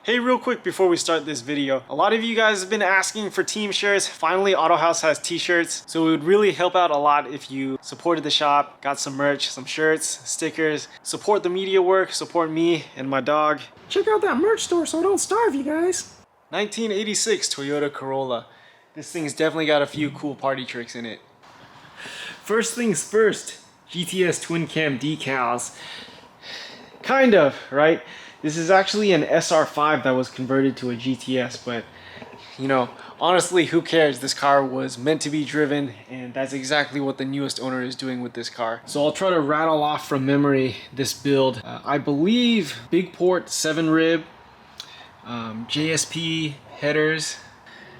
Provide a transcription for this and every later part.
Hey, real quick before we start this video, a lot of you guys have been asking for team shirts. Finally, Autohaus has t-shirts, so it would really help out a lot if you supported the shop, got some merch, some shirts, stickers, support the media work, support me and my dog. Check out that merch store so I don't starve you guys. 1986 Toyota Corolla. This thing's definitely got a few cool party tricks in it. First things first, GTS twin cam decals. Kind of, right? This is actually an SR5 that was converted to a GTS, but you know, honestly, who cares? This car was meant to be driven, and that's exactly what the newest owner is doing with this car. So I'll try to rattle off from memory this build. I believe big port 7 rib, JSP headers,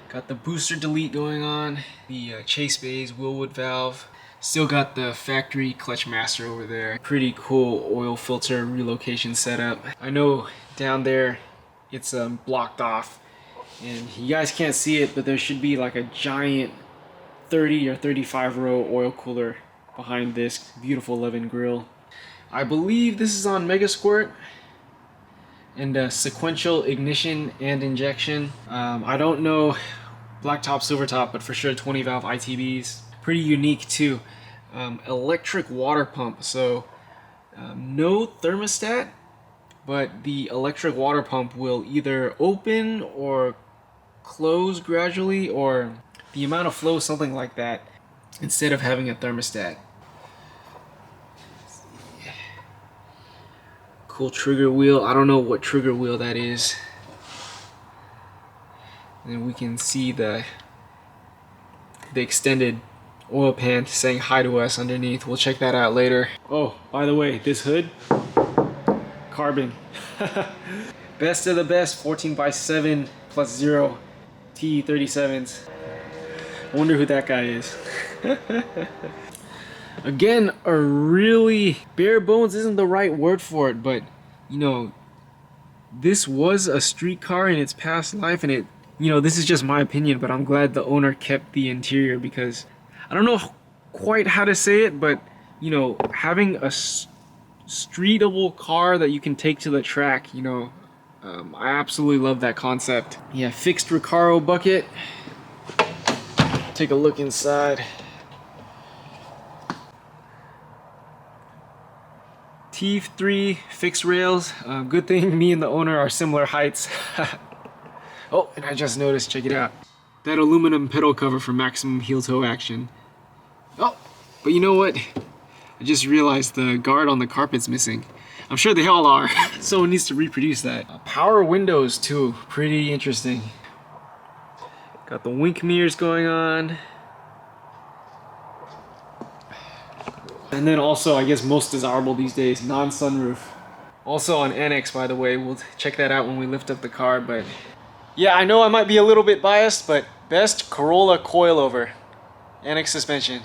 got the booster delete going on, the chase bays, wheelwood valve. Still got the factory clutch master over there. Pretty cool oil filter relocation setup. I know down there it's blocked off and you guys can't see it, but there should be like a giant 30 or 35 row oil cooler behind this beautiful Levin grill. I believe this is on Mega Squirt and sequential ignition and injection. I don't know blacktop, silver top, but for sure 20 valve ITBs. Pretty unique too. Electric water pump, so no thermostat, but the electric water pump will either open or close gradually, or the amount of flow, something like that, instead of having a thermostat. Cool trigger wheel. I don't know what trigger wheel that is. And we can see the extended oil pan saying hi to us underneath. We'll check that out later. Oh, by the way, this hood, carbon. Best of the best 14x7 plus 0 T37s. I wonder who that guy is. Again, a really bare bones isn't the right word for it, but you know, this was a street car in its past life, and it, you know, this is just my opinion, but I'm glad the owner kept the interior, because I don't know quite how to say it, but you know, having a streetable car that you can take to the track, you know, I absolutely love that concept. Yeah, fixed Recaro bucket. Take a look inside. T3 fixed rails. Good thing me and the owner are similar heights. Oh, and I just noticed, check it out. That aluminum pedal cover for maximum heel toe action. Oh, but you know what? I just realized the guard on the carpet's missing. I'm sure they all are. Someone needs to reproduce that. Power windows too, pretty interesting. Got the wink mirrors going on. And then also, I guess most desirable these days, non-sunroof. Also on NX, by the way, we'll check that out when we lift up the car, but yeah, I know I might be a little bit biased, but best Corolla coilover. NX suspension.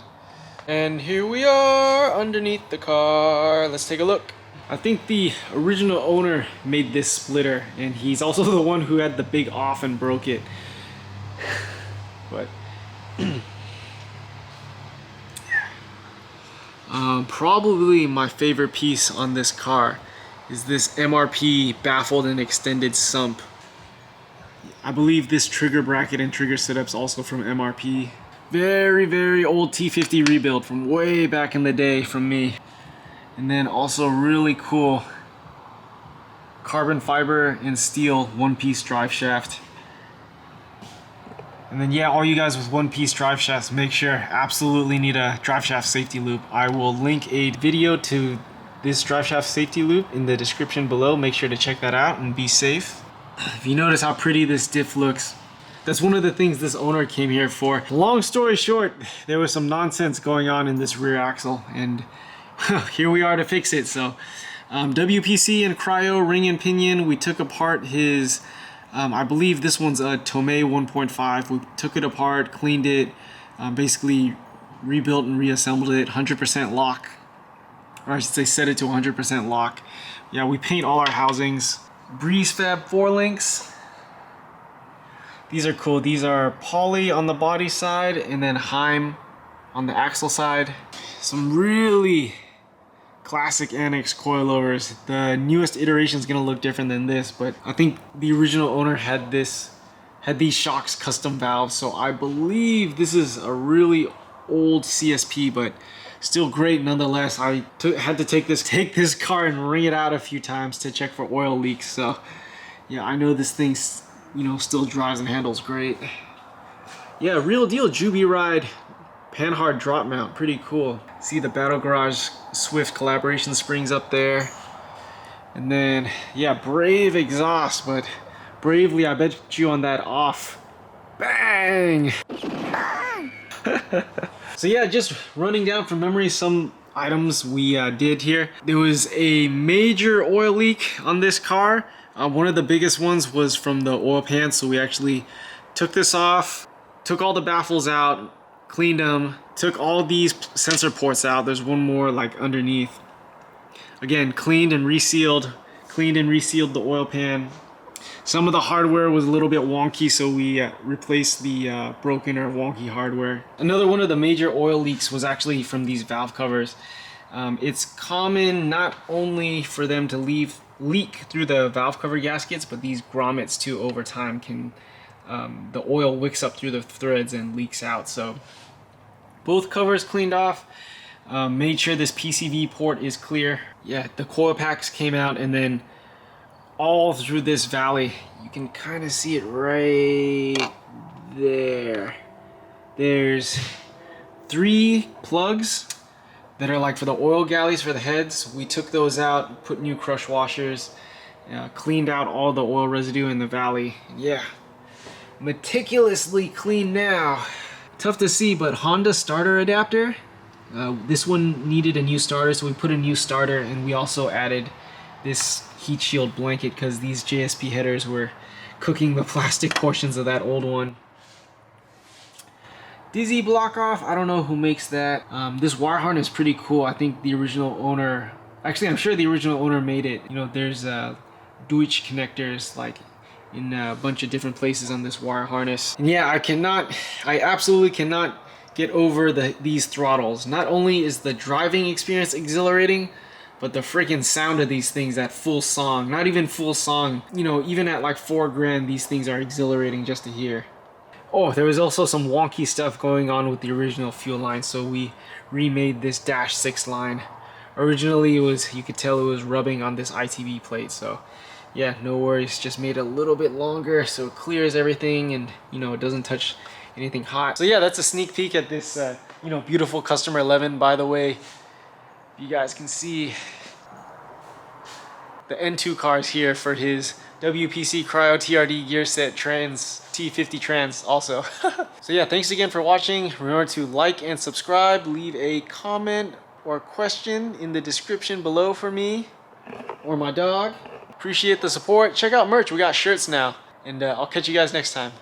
And here we are underneath the car. Let's take a look. I think the original owner made this splitter, and he's also the one who had the big off and broke it. But probably my favorite piece on this car is this MRP baffled and extended sump. I believe this trigger bracket and trigger setup's also from MRP. Very, very old T50 rebuild from way back in the day from me. And then also really cool carbon fiber and steel one-piece drive shaft. And then yeah, all you guys with one-piece drive shafts, make sure absolutely need a drive shaft safety loop. I will link a video to this drive shaft safety loop in the description below. Make sure to check that out and be safe. If you notice how pretty this diff looks, that's one of the things this owner came here for. Long story short, there was some nonsense going on in this rear axle, and here we are to fix it. So WPC and cryo ring and pinion. We took apart his I believe this one's a Tomei 1.5. We took it apart, cleaned it, basically rebuilt and reassembled it, 100% lock. Or I should say set it to 100% lock. Yeah, we paint all our housings. Breeze Fab 4 links. These are cool. These are poly on the body side and then Heim on the axle side. Some really classic annex coilovers. The newest iteration is gonna look different than this, but I think the original owner had these shocks custom valves, so I believe this is a really old CSP, but still great nonetheless. I had to take this car and wring it out a few times to check for oil leaks. So yeah, I know this thing, you know, still drives and handles great. Yeah, real deal Juby Ride Panhard drop mount, pretty cool. See the Battle Garage Swift collaboration springs up there. And then, yeah, Brave exhaust, but bravely I bet you on that off. Bang! So yeah, just running down from memory some items we did here. There was a major oil leak on this car. One of the biggest ones was from the oil pan, so we actually took this off, took all the baffles out, cleaned them, took all these sensor ports out. There's one more like underneath. Again, cleaned and resealed the oil pan. Some of the hardware was a little bit wonky, so we replaced the broken or wonky hardware. Another one of the major oil leaks was actually from these valve covers. It's common not only for them to leak through the valve cover gaskets, but these grommets too over time can, the oil wicks up through the threads and leaks out. So both covers cleaned off, made sure this PCV port is clear. Yeah, the coil packs came out, and then all through this valley, you can kind of see it right there. There's 3 plugs that are like for the oil galleys for the heads. We took those out, put new crush washers, cleaned out all the oil residue in the valley. Yeah, meticulously clean now. Tough to see, but Honda starter adapter. This one needed a new starter, so we put a new starter, and we also added this heat shield blanket because these JSP headers were cooking the plastic portions of that old one. Dizzy block off, I don't know who makes that. This wire harness is pretty cool. I think the original owner, actually I'm sure the original owner made it. You know, there's Deutsch connectors like in a bunch of different places on this wire harness. And yeah, I absolutely cannot get over these throttles. Not only is the driving experience exhilarating, but the freaking sound of these things at full song, not even full song, you know, even at like 4 grand, these things are exhilarating just to hear. Oh, there was also some wonky stuff going on with the original fuel line, so we remade this Dash 6 line. Originally it was, you could tell it was rubbing on this ITB plate, so yeah, no worries, just made it a little bit longer so it clears everything and, you know, it doesn't touch anything hot. So yeah, that's a sneak peek at this, you know, beautiful customer Levin. By the way, you guys can see the N2 cars here for his WPC Cryo TRD gear set trans, T50 trans also. So yeah, thanks again for watching. Remember to like and subscribe, leave a comment or question in the description below for me or my dog. Appreciate the support. Check out merch, we got shirts now, and I'll catch you guys next time.